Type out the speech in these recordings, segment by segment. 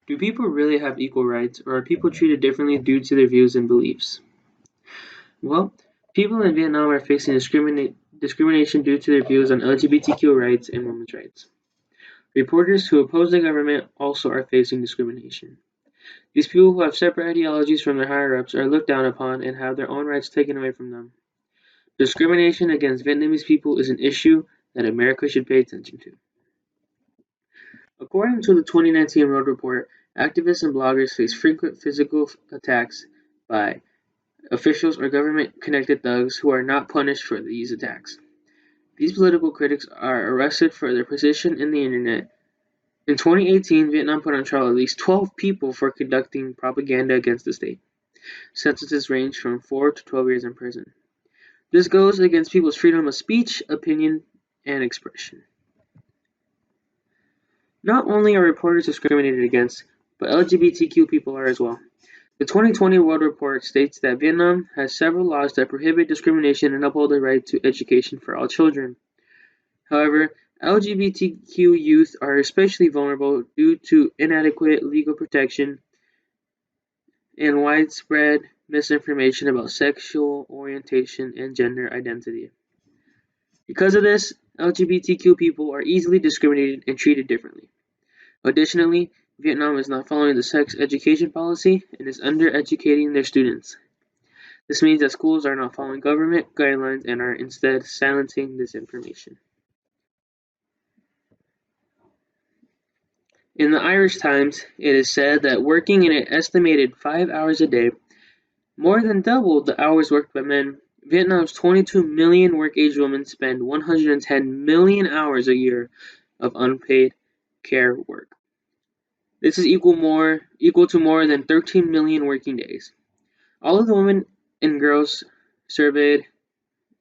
Do people really have equal rights, or are people treated differently due to their views and beliefs? Well, people in Vietnam are facing discrimination due to their views on LGBTQ rights and women's rights. Reporters who oppose the government also are facing discrimination. These people who have separate ideologies from their higher-ups are looked down upon and have their own rights taken away from them. Discrimination against Vietnamese people is an issue that America should pay attention to. According to the 2019 Road Report, activists and bloggers face frequent physical attacks by officials or government-connected thugs who are not punished for these attacks. These political critics are arrested for their position in the internet. In 2018, Vietnam put on trial at least 12 people for conducting propaganda against the state. Sentences range from 4 to 12 years in prison. This goes against people's freedom of speech, opinion, and expression. Not only are reporters discriminated against, but LGBTQ people are as well. The 2020 World Report states that Vietnam has several laws that prohibit discrimination and uphold the right to education for all children. However, LGBTQ youth are especially vulnerable due to inadequate legal protection and widespread misinformation about sexual orientation and gender identity. Because of this, LGBTQ people are easily discriminated and treated differently. Additionally, Vietnam is not following the sex education policy and is undereducating their students. This means that schools are not following government guidelines and are instead silencing this information. In the Irish Times, it is said that working an estimated 5 hours a day, more than double the hours worked by men, Vietnam's 22 million work-age women spend 110 million hours a year of unpaid care work. This is equal to more than 13 million working days. All of the women and girls surveyed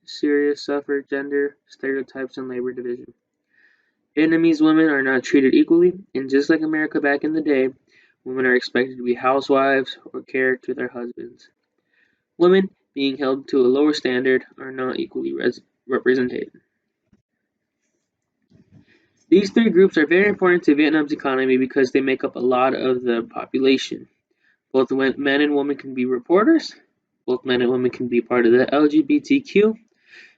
serious suffer gender stereotypes in labor division. Vietnamese women are not treated equally, and just like America back in the day, women are expected to be housewives or care to their husbands. Women, being held to a lower standard, are not equally represented. These three groups are very important to Vietnam's economy because they make up a lot of the population. Both men and women can be reporters, both men and women can be part of the LGBTQ,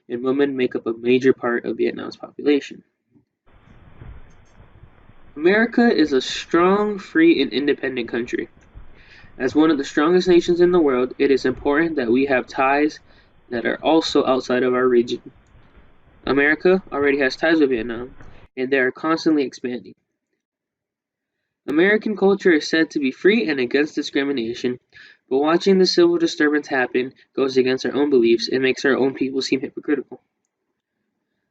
and women make up a major part of Vietnam's population. America is a strong, free, and independent country. As one of the strongest nations in the world, it is important that we have ties that are also outside of our region. America already has ties with Vietnam, and they are constantly expanding. American culture is said to be free and against discrimination, but watching the civil disturbance happen goes against our own beliefs and makes our own people seem hypocritical.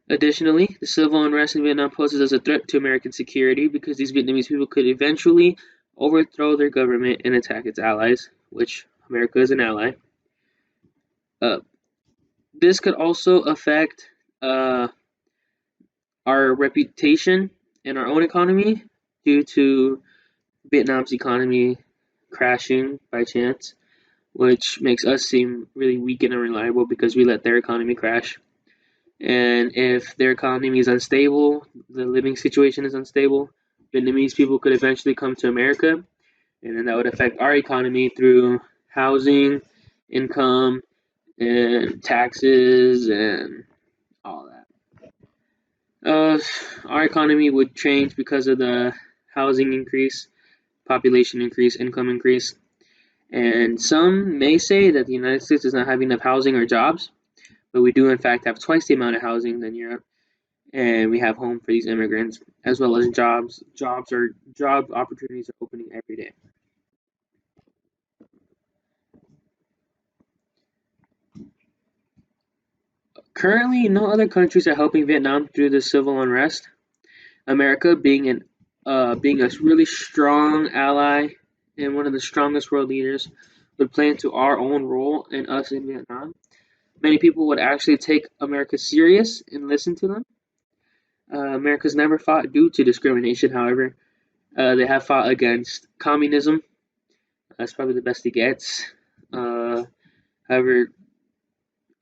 Additionally, the civil unrest in Vietnam poses as a threat to American security because these Vietnamese people could eventually overthrow their government and attack its allies, which America is an ally. Uh, this could also affect our reputation and our own economy due to Vietnam's economy crashing by chance, which makes us seem really weak and unreliable because we let their economy crash. And if their economy is unstable, the living situation is unstable, Vietnamese people could eventually come to America, and then that would affect our economy through housing, income, and taxes, and all that. Our economy would change because of the housing increase, population increase, income increase. And some may say that the United States does not have enough housing or jobs, but we do in fact have twice the amount of housing than Europe, and we have home for these immigrants, as well as jobs. Job opportunities are opening every day. Currently, no other countries are helping Vietnam through the civil unrest. America, being a really strong ally and one of the strongest world leaders, would play into our own role in us in Vietnam. Many people would actually take America serious and listen to them. America's never fought due to discrimination, however. They have fought against communism. That's probably the best it gets. However,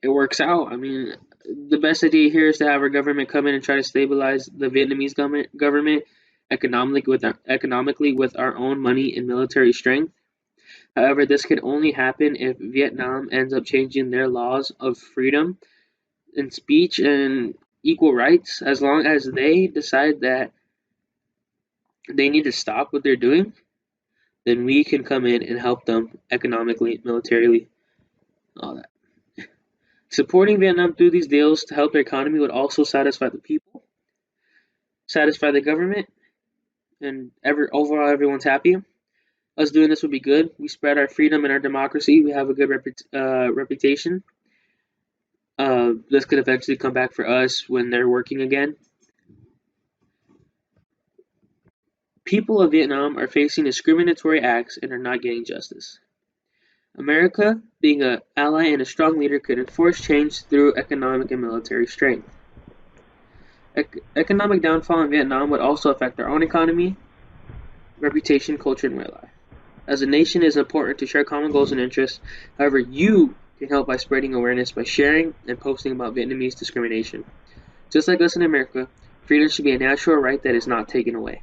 it works out. I mean, the best idea here is to have our government come in and try to stabilize the Vietnamese government economically with our own money and military strength. However, this can only happen if Vietnam ends up changing their laws of freedom and speech and equal rights. As long as they decide that they need to stop what they're doing, then we can come in and help them economically, militarily, all that. Supporting Vietnam through these deals to help their economy would also satisfy the people, satisfy the government, and overall everyone's happy. Us doing this would be good. We spread our freedom and our democracy. We have a good reputation. This could eventually come back for us when they're working again. People of Vietnam are facing discriminatory acts and are not getting justice. America, being an ally and a strong leader, could enforce change through economic and military strength. Economic downfall in Vietnam would also affect our own economy, reputation, culture, and way of life. As a nation, it is important to share common goals and interests. However, you can help by spreading awareness by sharing and posting about Vietnamese discrimination. Just like us in America, freedom should be a natural right that is not taken away.